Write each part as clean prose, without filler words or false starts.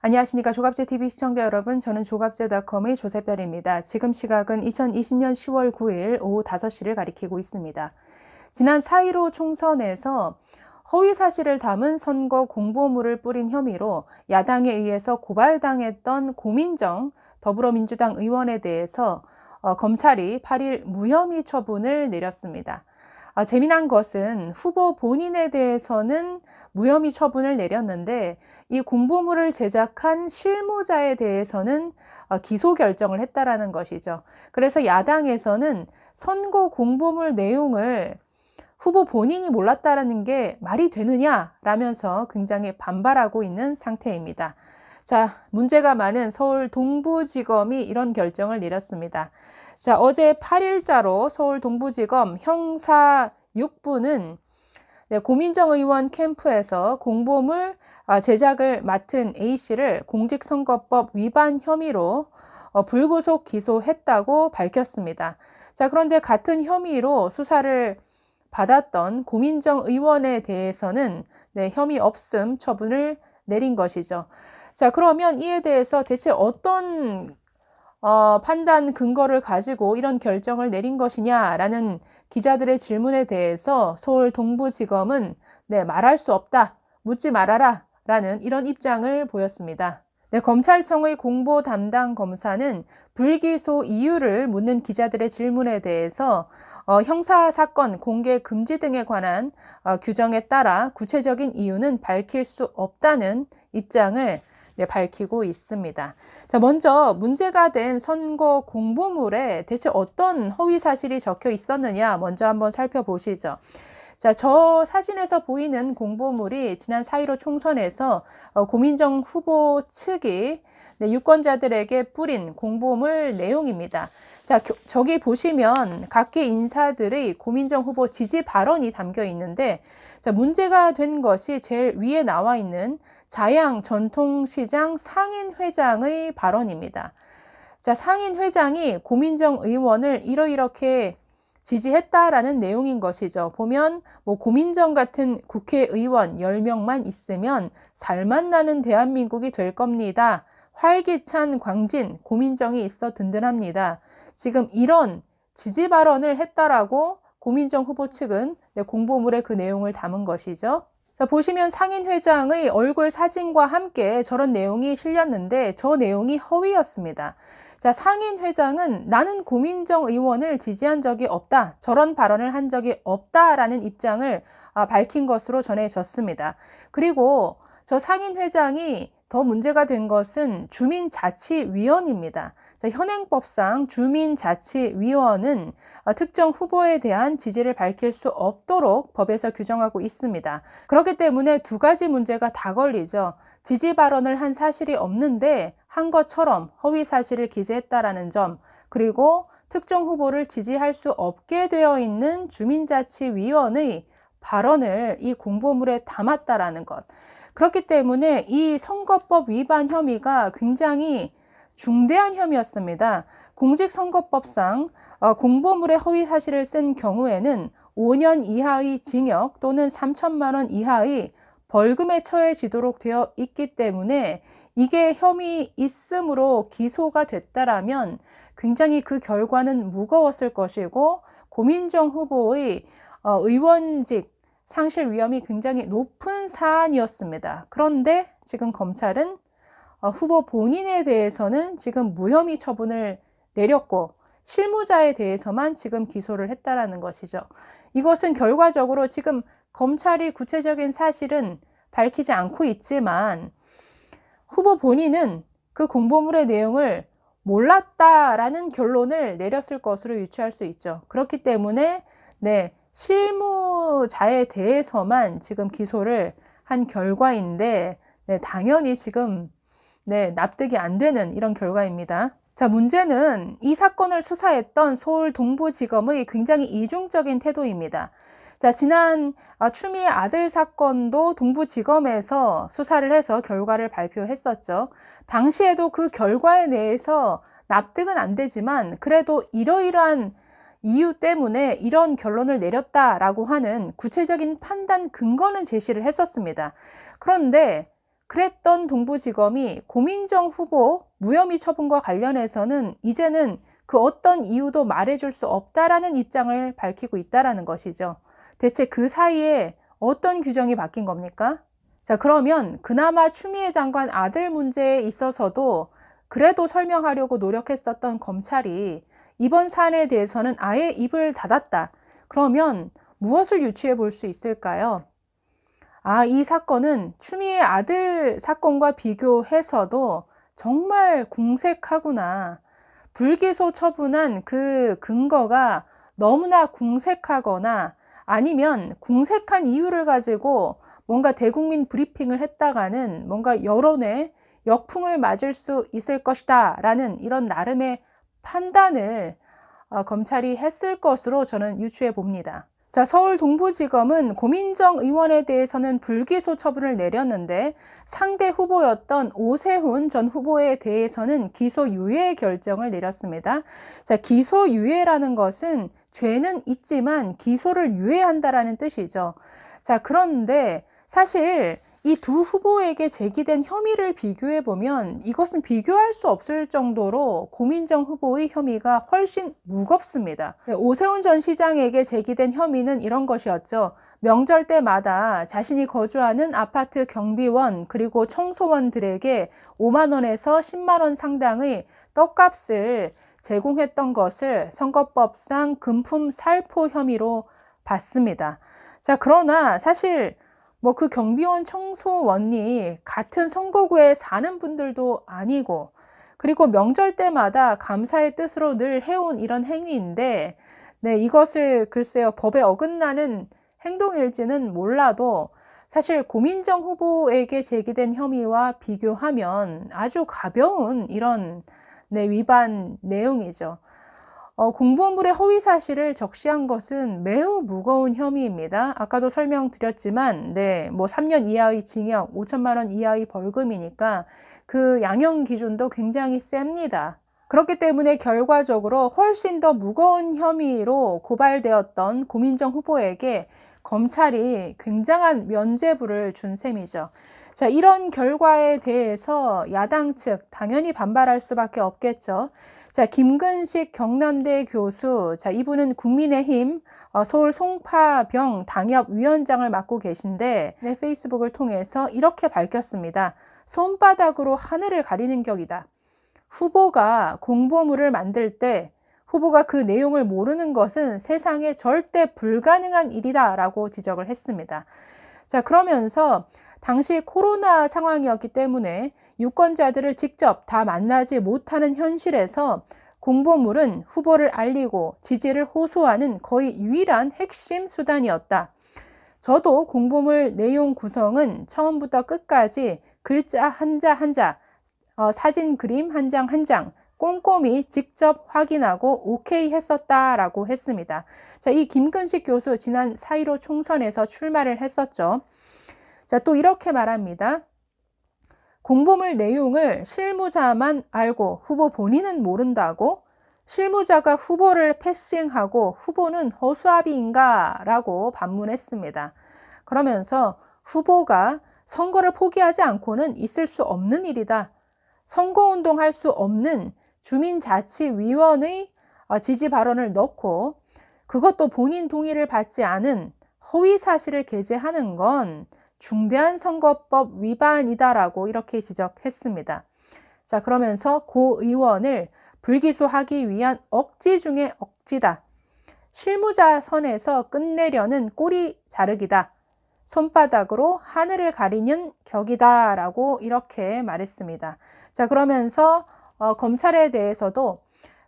안녕하십니까. 조갑제TV 시청자 여러분. 저는 조갑제닷컴의 조세별입니다. 지금 시각은 2020년 10월 9일 오후 5시를 가리키고 있습니다. 지난 4.15 총선에서 허위 사실을 담은 선거 공보물을 뿌린 혐의로 야당에 의해서 고발당했던 고민정 더불어민주당 의원에 대해서 검찰이 8일 무혐의 처분을 내렸습니다. 재미난 것은 후보 본인에 대해서는 무혐의 처분을 내렸는데 이 공보물을 제작한 실무자에 대해서는 기소 결정을 했다라는 것이죠. 그래서 야당에서는 선거 공보물 내용을 후보 본인이 몰랐다라는 게 말이 되느냐라면서 굉장히 반발하고 있는 상태입니다. 자, 문제가 많은 서울 동부지검이 이런 결정을 내렸습니다. 자, 어제 8일자로 서울 동부지검 형사 6부는 고민정 의원 캠프에서 공보물 제작을 맡은 A씨를 공직선거법 위반 혐의로 불구속 기소했다고 밝혔습니다. 자, 그런데 같은 혐의로 수사를 받았던 고민정 의원에 대해서는 혐의 없음 처분을 내린 것이죠. 자, 그러면 이에 대해서 대체 어떤 판단 근거를 가지고 이런 결정을 내린 것이냐라는 기자들의 질문에 대해서 서울 동부지검은 말할 수 없다, 묻지 말아라 라는 이런 입장을 보였습니다. 검찰청의 공보 담당 검사는 불기소 이유를 묻는 기자들의 질문에 대해서 형사사건 공개 금지 등에 관한 규정에 따라 구체적인 이유는 밝힐 수 없다는 입장을 밝히고 있습니다. 자, 먼저 문제가 된 선거 공보물에 대체 어떤 허위 사실이 적혀 있었느냐 먼저 한번 살펴보시죠. 자, 저 사진에서 보이는 공보물이 지난 4.15 총선에서 고민정 후보 측이 유권자들에게 뿌린 공보물 내용입니다. 자, 저기 보시면 각계 인사들의 고민정 후보 지지 발언이 담겨 있는데, 자, 문제가 된 것이 제일 위에 나와 있는 자양 전통시장 상인회장의 발언입니다. 자, 상인회장이 고민정 의원을 이렇게 지지했다라는 내용인 것이죠. 보면 고민정 같은 국회의원 10명만 있으면 살맛 나는 대한민국이 될 겁니다. 활기찬 광진 고민정이 있어 든든합니다. 지금 이런 지지 발언을 했다라고 고민정 후보 측은 공보물에 그 내용을 담은 것이죠. 자, 보시면 상인회장의 얼굴 사진과 함께 저런 내용이 실렸는데 저 내용이 허위였습니다. 자, 상인회장은 나는 고민정 의원을 지지한 적이 없다, 저런 발언을 한 적이 없다라는 입장을 밝힌 것으로 전해졌습니다. 그리고 저 상인회장이 더 문제가 된 것은 주민자치위원입니다. 자, 현행법상 주민자치위원은 특정 후보에 대한 지지를 밝힐 수 없도록 법에서 규정하고 있습니다. 그렇기 때문에 두 가지 문제가 다 걸리죠. 지지 발언을 한 사실이 없는데 한 것처럼 허위 사실을 기재했다라는 점, 그리고 특정 후보를 지지할 수 없게 되어 있는 주민자치위원의 발언을 이 공보물에 담았다라는 것. 그렇기 때문에 이 선거법 위반 혐의가 굉장히 중대한 혐의였습니다. 공직선거법상 공보물에 허위 사실을 쓴 경우에는 5년 이하의 징역 또는 3천만 원 이하의 벌금에 처해지도록 되어 있기 때문에 이게 혐의 있음으로 기소가 됐다라면 굉장히 그 결과는 무거웠을 것이고 고민정 후보의 의원직 상실 위험이 굉장히 높은 사안이었습니다. 그런데 지금 검찰은 후보 본인에 대해서는 지금 무혐의 처분을 내렸고 실무자에 대해서만 지금 기소를 했다라는 것이죠. 이것은 결과적으로 지금 검찰이 구체적인 사실은 밝히지 않고 있지만 후보 본인은 그 공보물의 내용을 몰랐다라는 결론을 내렸을 것으로 유추할 수 있죠. 그렇기 때문에 실무자에 대해서만 지금 기소를 한 결과인데 당연히 지금 납득이 안 되는 이런 결과입니다. 자, 문제는 이 사건을 수사했던 서울 동부지검의 굉장히 이중적인 태도입니다. 자, 지난 추미애 아들 사건도 동부지검에서 수사를 해서 결과를 발표했었죠. 당시에도 그 결과에 대해서 납득은 안 되지만 그래도 이러이러한 이유 때문에 이런 결론을 내렸다라고 하는 구체적인 판단 근거는 제시를 했었습니다. 그런데 그랬던 동부지검이 고민정 후보 무혐의 처분과 관련해서는 이제는 그 어떤 이유도 말해줄 수 없다라는 입장을 밝히고 있다라는 것이죠. 대체 그 사이에 어떤 규정이 바뀐 겁니까? 자, 그러면 그나마 추미애 장관 아들 문제에 있어서도 그래도 설명하려고 노력했었던 검찰이 이번 사안에 대해서는 아예 입을 닫았다. 그러면 무엇을 유추해 볼 수 있을까요? 이 사건은 추미애 아들 사건과 비교해서도 정말 궁색하구나. 불기소 처분한 그 근거가 너무나 궁색하거나 아니면 궁색한 이유를 가지고 뭔가 대국민 브리핑을 했다가는 뭔가 여론에 역풍을 맞을 수 있을 것이다 라는 이런 나름의 판단을 검찰이 했을 것으로 저는 유추해 봅니다. 자, 서울 동부지검은 고민정 의원에 대해서는 불기소 처분을 내렸는데 상대 후보였던 오세훈 전 후보에 대해서는 기소유예 결정을 내렸습니다. 자, 기소유예라는 것은 죄는 있지만 기소를 유예한다라는 뜻이죠. 자, 그런데 사실 이 두 후보에게 제기된 혐의를 비교해 보면 이것은 비교할 수 없을 정도로 고민정 후보의 혐의가 훨씬 무겁습니다. 오세훈 전 시장에게 제기된 혐의는 이런 것이었죠. 명절 때마다 자신이 거주하는 아파트 경비원 그리고 청소원들에게 5만 원에서 10만 원 상당의 떡값을 제공했던 것을 선거법상 금품 살포 혐의로 받습니다. 자, 그러나 사실 그 경비원 청소원이 같은 선거구에 사는 분들도 아니고 그리고 명절 때마다 감사의 뜻으로 늘 해온 이런 행위인데 이것을 글쎄요 법에 어긋나는 행동일지는 몰라도 사실 고민정 후보에게 제기된 혐의와 비교하면 아주 가벼운 이런 위반 내용이죠. 공무원물의 허위 사실을 적시한 것은 매우 무거운 혐의입니다. 아까도 설명드렸지만 3년 이하의 징역, 5천만 원 이하의 벌금이니까 그 양형 기준도 굉장히 셉니다. 그렇기 때문에 결과적으로 훨씬 더 무거운 혐의로 고발되었던 고민정 후보에게 검찰이 굉장한 면죄부를 준 셈이죠. 자, 이런 결과에 대해서 야당 측 당연히 반발할 수밖에 없겠죠. 자, 김근식 경남대 교수, 자, 이분은 국민의힘 서울 송파병 당협위원장을 맡고 계신데 페이스북을 통해서 이렇게 밝혔습니다. 손바닥으로 하늘을 가리는 격이다. 후보가 공보물을 만들 때 후보가 그 내용을 모르는 것은 세상에 절대 불가능한 일이다 라고 지적을 했습니다. 자, 그러면서 당시 코로나 상황이었기 때문에 유권자들을 직접 다 만나지 못하는 현실에서 공보물은 후보를 알리고 지지를 호소하는 거의 유일한 핵심 수단이었다. 저도 공보물 내용 구성은 처음부터 끝까지 글자 한자 한자, 사진 그림 한 장 한 장 꼼꼼히 직접 확인하고 오케이 했었다라고 했습니다. 자, 이 김근식 교수 지난 4.15 총선에서 출마를 했었죠. 자, 또 이렇게 말합니다. 공보물 내용을 실무자만 알고 후보 본인은 모른다고? 실무자가 후보를 패싱하고 후보는 허수아비인가? 라고 반문했습니다. 그러면서 후보가 선거를 포기하지 않고는 있을 수 없는 일이다. 선거운동 할 수 없는 주민자치위원회 지지 발언을 넣고 그것도 본인 동의를 받지 않은 허위 사실을 게재하는 건 중대한 선거법 위반이다라고 이렇게 지적했습니다. 자, 그러면서 고 의원을 불기소하기 위한 억지 중에 억지다. 실무자 선에서 끝내려는 꼬리 자르기다. 손바닥으로 하늘을 가리는 격이다 라고 이렇게 말했습니다. 자, 그러면서 검찰에 대해서도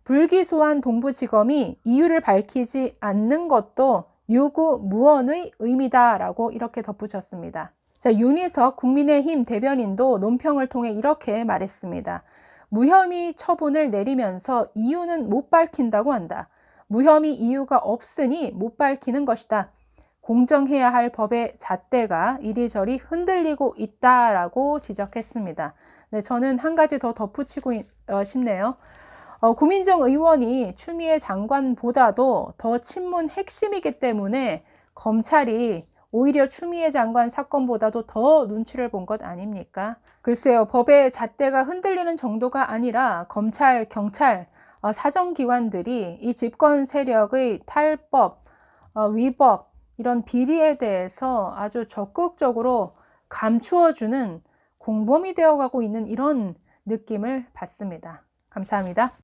불기소한 동부지검이 이유를 밝히지 않는 것도 유구무원의 의미다 라고 이렇게 덧붙였습니다. 자, 윤희석 국민의힘 대변인도 논평을 통해 이렇게 말했습니다. 무혐의 처분을 내리면서 이유는 못 밝힌다고 한다. 무혐의 이유가 없으니 못 밝히는 것이다. 공정해야 할 법의 잣대가 이리저리 흔들리고 있다라고 지적했습니다. 저는 한 가지 더 덧붙이고 싶네요. 고민정 의원이 추미애 장관보다도 더 친문 핵심이기 때문에 검찰이 오히려 추미애 장관 사건보다도 더 눈치를 본 것 아닙니까? 글쎄요, 법의 잣대가 흔들리는 정도가 아니라 검찰, 경찰, 사정기관들이 이 집권 세력의 탈법, 위법, 이런 비리에 대해서 아주 적극적으로 감추어주는 공범이 되어가고 있는 이런 느낌을 받습니다. 감사합니다.